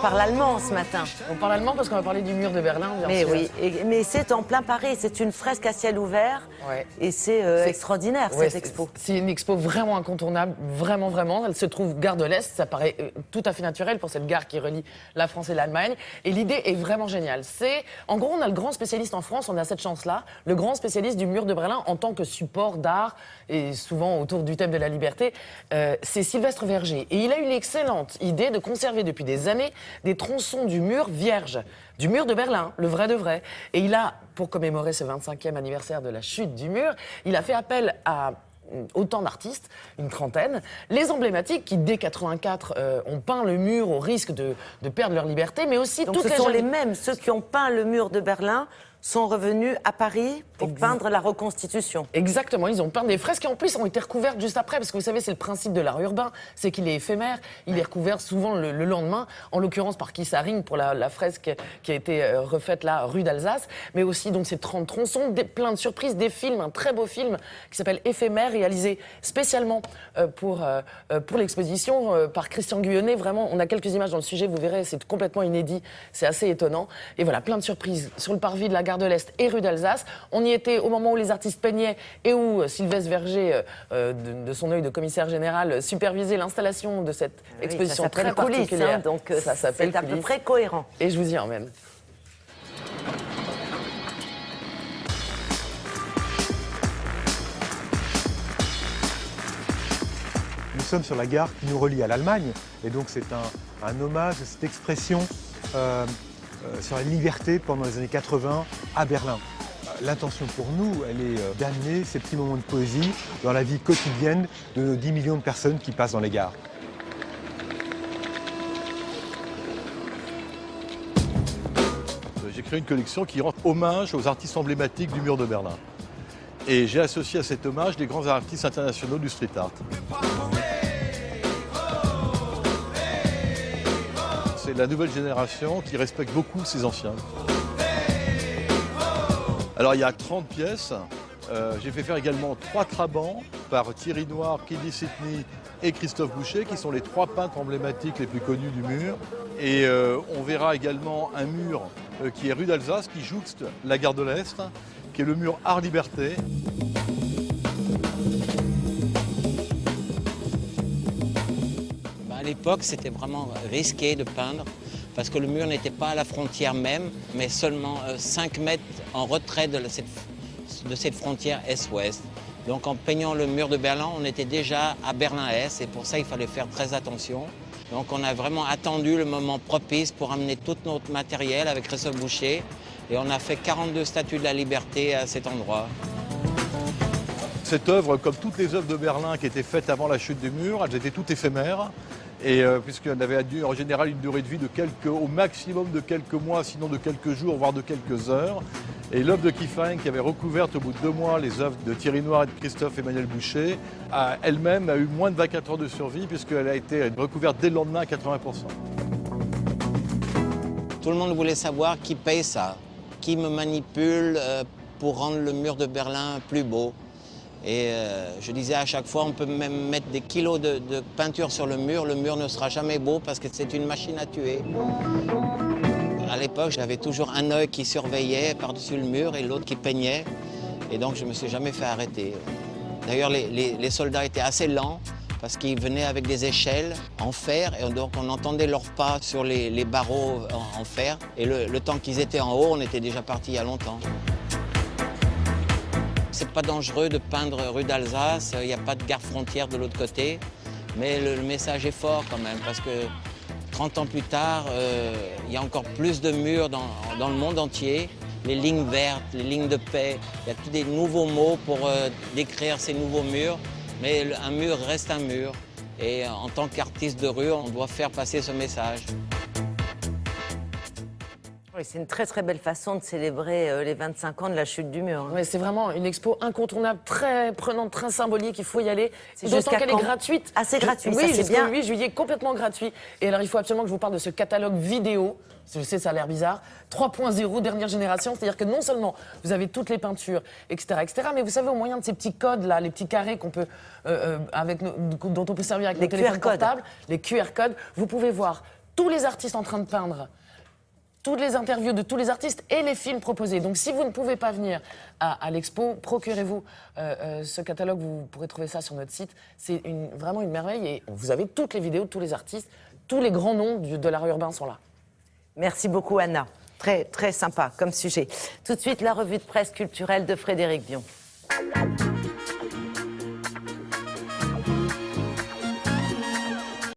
parle allemand ce matin. On parle allemand parce qu'on va parler du mur de Berlin, bien Mais sûr. oui, mais c'est en plein Paris, c'est une fresque à ciel ouvert. Ouais. Et c'est extraordinaire, Ouais, cette expo. C'est une expo vraiment incontournable, vraiment, vraiment. Elle se trouve gare de l'Est, ça paraît tout à fait naturel pour cette gare qui relie la France et l'Allemagne. Et l'idée est vraiment géniale. En gros, on a le grand spécialiste en France, on a cette chance-là, le grand spécialiste du mur de Berlin en tant que support d'art, et souvent autour du thème de la liberté, c'est Sylvestre Verger. Et il a eu l'excellente idée de conserver depuis des années des tronçons du mur vierge, du mur de Berlin, le vrai de vrai. Et il a, pour commémorer ce 25e anniversaire de la chute du mur, il a fait appel à autant d'artistes, une trentaine, les emblématiques qui, dès 84, ont peint le mur au risque de perdre leur liberté, mais aussi Donc toutes ce sont les mêmes, ceux qui ont peint le mur de Berlin sont revenus à Paris pour peindre la reconstitution. Exactement, ils ont peint des fresques qui en plus ont été recouvertes juste après, parce que vous savez, c'est le principe de l'art urbain, c'est qu'il est éphémère, il est recouvert souvent le lendemain, en l'occurrence par Keith Haring pour la fresque qui a été refaite là, rue d'Alsace, mais aussi donc ces 30 tronçons, plein de surprises, des films, un très beau film qui s'appelle Éphémère, réalisé spécialement pour l'exposition par Christian Guyonnet. Vraiment, on a quelques images dans le sujet, vous verrez, c'est complètement inédit, c'est assez étonnant. Et voilà, plein de surprises sur le parvis de la gare de l'Est et rue d'Alsace. On y était au moment où les artistes peignaient et où Sylvestre Verger, de son œil de commissaire général, supervisait l'installation de cette exposition très particulière. Hein, donc ça s'appelle c'est à peu près cohérent. Et je vous y emmène. Nous sommes sur la gare qui nous relie à l'Allemagne, et donc c'est un hommage à cette expression sur la liberté pendant les années 80 à Berlin. L'intention pour nous, elle est d'amener ces petits moments de poésie dans la vie quotidienne de nos 10 millions de personnes qui passent dans les gares. J'ai créé une collection qui rend hommage aux artistes emblématiques du mur de Berlin. Et j'ai associé à cet hommage des grands artistes internationaux du street art. C'est la nouvelle génération qui respecte beaucoup ses anciens. Alors il y a 30 pièces. J'ai fait faire également 3 trabants par Thierry Noir, Kelly Sidney et Christophe Boucher, qui sont les 3 peintres emblématiques les plus connus du mur. Et on verra également un mur qui est rue d'Alsace, qui jouxte la gare de l'Est, qui est le mur Art Liberté. À l'époque, c'était vraiment risqué de peindre parce que le mur n'était pas à la frontière même, mais seulement 5 mètres en retrait de cette frontière est-ouest. Donc en peignant le mur de Berlin, on était déjà à Berlin-Est et pour ça, il fallait faire très attention. Donc on a vraiment attendu le moment propice pour amener tout notre matériel avec Christophe Boucher et on a fait 42 statues de la liberté à cet endroit. Cette œuvre, comme toutes les œuvres de Berlin qui étaient faites avant la chute du mur, elles étaient toutes éphémères. Et puisqu'on avait en général une durée de vie au maximum de quelques mois, sinon de quelques jours, voire de quelques heures. Et l'œuvre de Keith Haring, qui avait recouvert au bout de 2 mois les œuvres de Thierry Noir et de Christophe Emmanuel Boucher, elle-même a eu moins de 24 heures de survie puisqu'elle a été recouverte dès le lendemain à 80%. Tout le monde voulait savoir qui paye ça, qui me manipule pour rendre le mur de Berlin plus beau. Et je disais à chaque fois, on peut même mettre des kilos de peinture sur le mur ne sera jamais beau parce que c'est une machine à tuer. À l'époque, j'avais toujours un œil qui surveillait par-dessus le mur et l'autre qui peignait. Et donc, je ne me suis jamais fait arrêter. D'ailleurs, les soldats étaient assez lents parce qu'ils venaient avec des échelles en fer. Et donc, on entendait leurs pas sur les barreaux en fer. Et le temps qu'ils étaient en haut, on était déjà partis il y a longtemps. C'est pas dangereux de peindre rue d'Alsace, il n'y a pas de gare frontière de l'autre côté. Mais le message est fort quand même parce que 30 ans plus tard, il y a encore plus de murs dans le monde entier. Les lignes vertes, les lignes de paix, il y a tous des nouveaux mots pour décrire ces nouveaux murs. Mais un mur reste un mur. Et en tant qu'artiste de rue, on doit faire passer ce message. Oui, c'est une très très belle façon de célébrer les 25 ans de la chute du mur. Hein. Ouais, c'est vraiment une expo incontournable, très prenante, très symbolique, il faut y aller. D'autant qu'elle est gratuite. Ah, c'est gratuit, oui, ça c'est bien. 8 juillet, complètement gratuit. Et alors il faut absolument que je vous parle de ce catalogue vidéo. Je sais, ça a l'air bizarre. 3.0, dernière génération, c'est-à-dire que non seulement vous avez toutes les peintures, etc., mais vous savez, au moyen de ces petits codes-là, les petits carrés qu'on peut, dont on peut servir avec nos téléphones portables, les QR codes, vous pouvez voir tous les artistes en train de peindre, toutes les interviews de tous les artistes et les films proposés. Donc si vous ne pouvez pas venir à l'expo, procurez-vous ce catalogue, vous pourrez trouver ça sur notre site. C'est vraiment une merveille et vous avez toutes les vidéos de tous les artistes, tous les grands noms de l'art urbain sont là. Merci beaucoup Anna, très, très sympa comme sujet. Tout de suite, la revue de presse culturelle de Frédéric Bion.